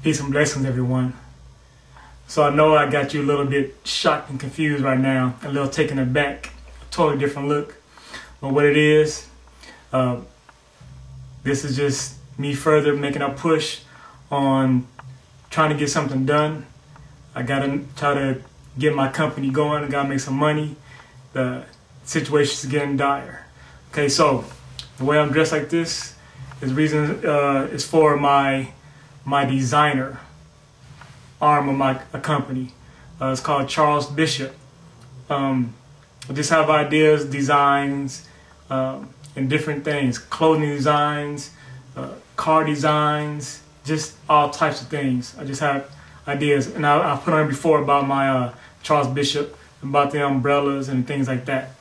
Peace and blessings, everyone. So I know I got you a little bit shocked and confused right now, a little taken aback, a totally different look. But what it is, this is just me further making a push on trying to get something done. I gotta try to get my company going. I gotta make some money. The situation's getting dire. Okay, so the way I'm dressed like this is for my designer arm of my company. It's called Charles Bishop. I just have ideas, designs, and different things. Clothing designs, car designs, just all types of things. I just have ideas. And I've put on before about my Charles Bishop, about the umbrellas and things like that.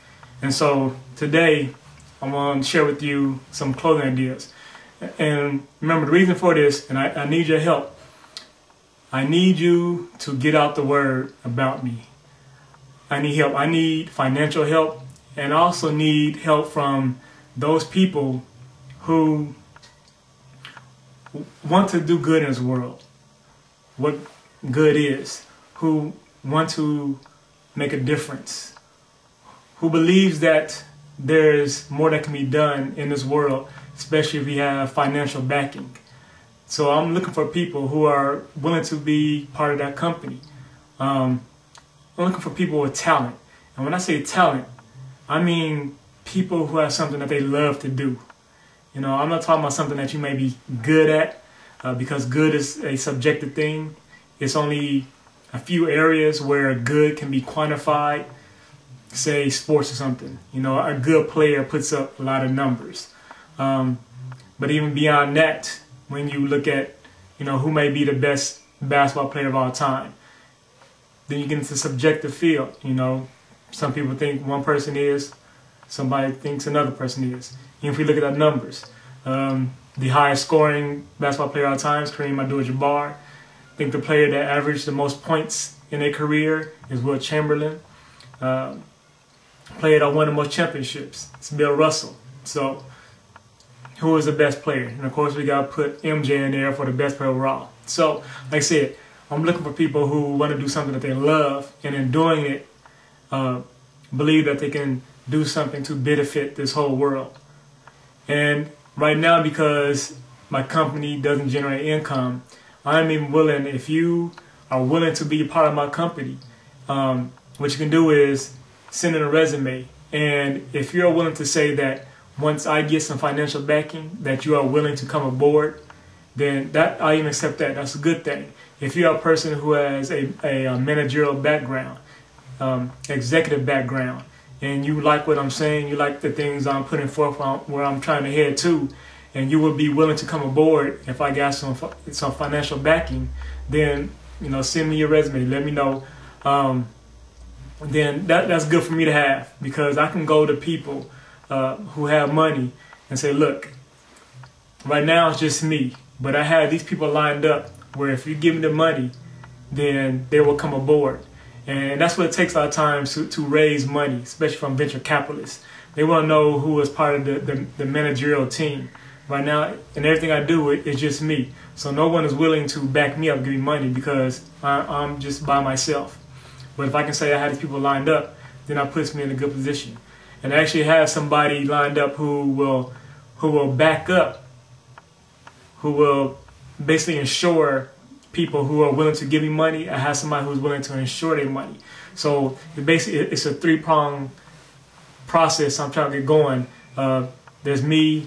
And so today I want to share with you some clothing ideas. And remember, the reason for this, and I need your help. I need you to get out the word about me. I need help. I need financial help, and I also need help from those people who want to do good in this world. What good is, who want to make a difference, who believes that there's more that can be done in this world, especially if we have financial backing. So I'm looking for people who are willing to be part of that company. I'm looking for people with talent. And when I say talent, I mean people who have something that they love to do. You know, I'm not talking about something that you may be good at, because good is a subjective thing. It's only a few areas where good can be quantified. Say sports or something. You know, a good player puts up a lot of numbers. But even beyond that, when you look at, you know, who may be the best basketball player of all time, then you get into subjective field. You know, some people think one person is, somebody thinks another person is. And if we look at the numbers, the highest scoring basketball player of all time is Kareem Abdul-Jabbar. I think the player that averaged the most points in their career is Wilt Chamberlain. Player that won the most championships, it's Bill Russell. So, who is the best player? And of course, we got to put MJ in there for the best player overall. So, like I said, I'm looking for people who want to do something that they love, and in doing it, believe that they can do something to benefit this whole world. And right now, because my company doesn't generate income, I'm even willing, if you are willing to be a part of my company, what you can do is send in a resume. And if you're willing to say that once I get some financial backing, that you are willing to come aboard, then that I even accept that. That's a good thing. If you're a person who has a managerial background, executive background, and you like what I'm saying, you like the things I'm putting forth where I'm trying to head to, and you would be willing to come aboard if I got some financial backing, then, you know, send me your resume. Let me know. Then that's good for me to have, because I can go to people who have money and say, look, right now it's just me, but I have these people lined up where if you give me the money, then they will come aboard. And that's what it takes a lot of times to raise money, especially from venture capitalists. They want to know who is part of the managerial team. Right now, and everything I do, it's just me. So no one is willing to back me up, give me money, because I'm just by myself. But if I can say I had these people lined up, then that puts me in a good position. And I actually have somebody lined up who will back up, who will basically insure people who are willing to give me money. I have somebody who's willing to insure their money. So it's a three-pronged process I'm trying to get going. There's me,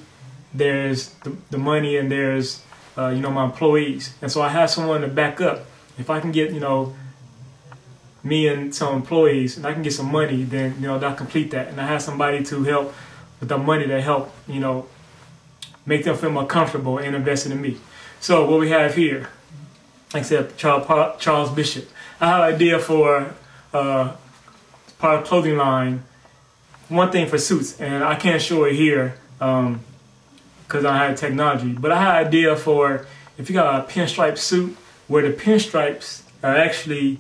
there's the money, and there's you know, my employees. And so I have someone to back up. If I can get, you know, me and some employees, and I can get some money, then, you know, that'll complete that. And I have somebody to help with the money to help, you know, make them feel more comfortable and investing in me. So what we have here, like I said, Charles Bishop. I have an idea for part of clothing line. One thing for suits, and I can't show it here because I have technology, but I have an idea for if you got a pinstripe suit where the pinstripes are actually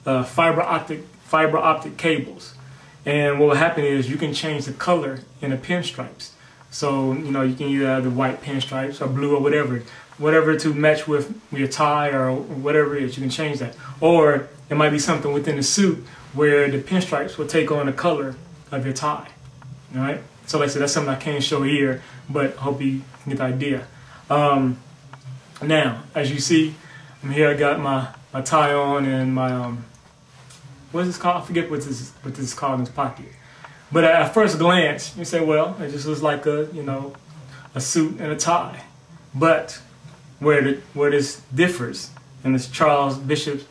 fiber optic cables. And what will happen is you can change the color in the pinstripes. So, you know, you can either have the white pinstripes or blue or whatever. whatever to match with your tie or whatever it is. You can change that. Or it might be something within the suit where the pinstripes will take on the color of your tie. All right. So like I said, that's something I can't show here, but I hope you can get the idea. Now, as you see, I'm here. I got my tie on and my what is this called? I forget what this is called in this pocket. But at first glance, you say, well, it just looks like a a suit and a tie. But where this differs in this Charles Bishop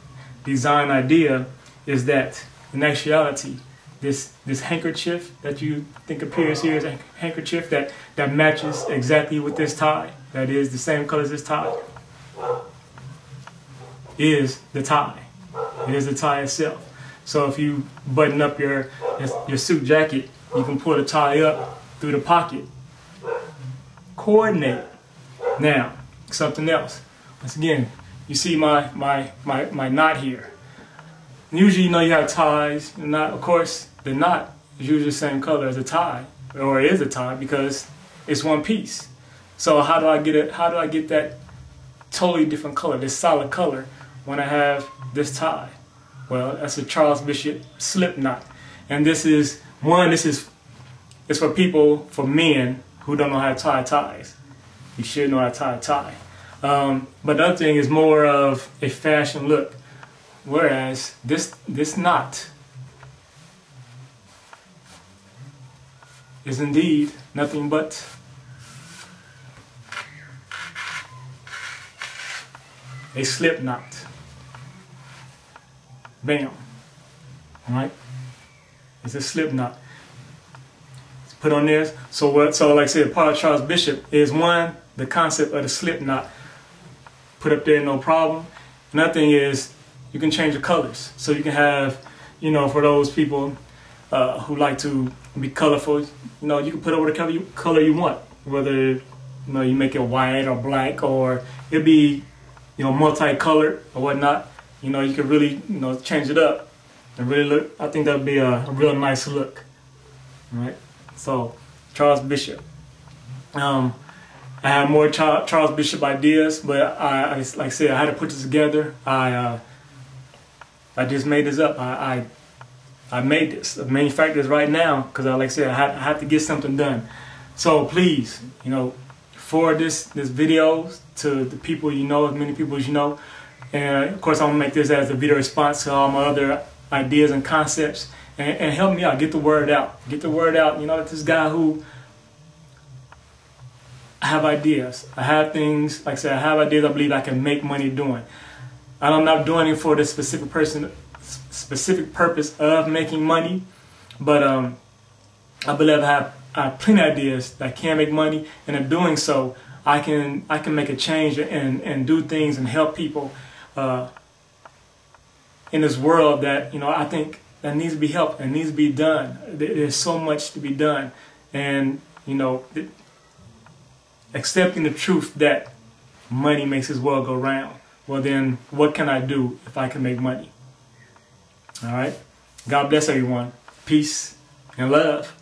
design idea is that in actuality, this handkerchief that you think appears here is a handkerchief that matches exactly with this tie, that is the same color as this tie, is the tie. It is the tie itself. So if you button up your suit jacket, you can pull the tie up through the pocket. Coordinate. Now, something else. Once again, you see my knot here. Usually, you have ties. The knot, of course, the knot is usually the same color as a tie, or it is a tie because it's one piece. So how do I get it? How do I get that totally different color, this solid color, when I have this tie? Well, that's a Charles Bishop slip knot, and this is it's for people, for men who don't know how to tie ties. You should know how to tie a tie. But the other thing is more of a fashion look, whereas this knot is indeed nothing but a slip knot. Bam. All right? It's a slip knot. It's put on there. So like I said, part of Charles Bishop is one, the concept of the slip knot. Put up there, no problem. Another thing is you can change the colors. So you can have, for those people who like to be colorful, you can put over the color you want. Whether you make it white or black, or it'll be multicolored or whatnot. You could really change it up and really look. I think that'd be a real nice look. All right. So Charles Bishop. I have more Charles Bishop ideas, but I like I said, I had to put this together. I just made this up. I made this. I manufactured this right now because, like I said, I had to get something done. So please, forward this video to the people as many people as you know. And of course, I'm gonna make this as a video response to all my other ideas and concepts, and help me out, get the word out. Get the word out. This guy who I have ideas. I have things, like I said, I have ideas I believe I can make money doing. I'm not doing it for the specific purpose of making money, but I believe I have plenty of ideas that can make money, and in doing so, I can make a change and do things and help people in this world that I think that needs to be helped and needs to be done. There's so much to be done, and accepting the truth that money makes this world go round. Well, then what can I do if I can make money? All right. God bless everyone. Peace and love.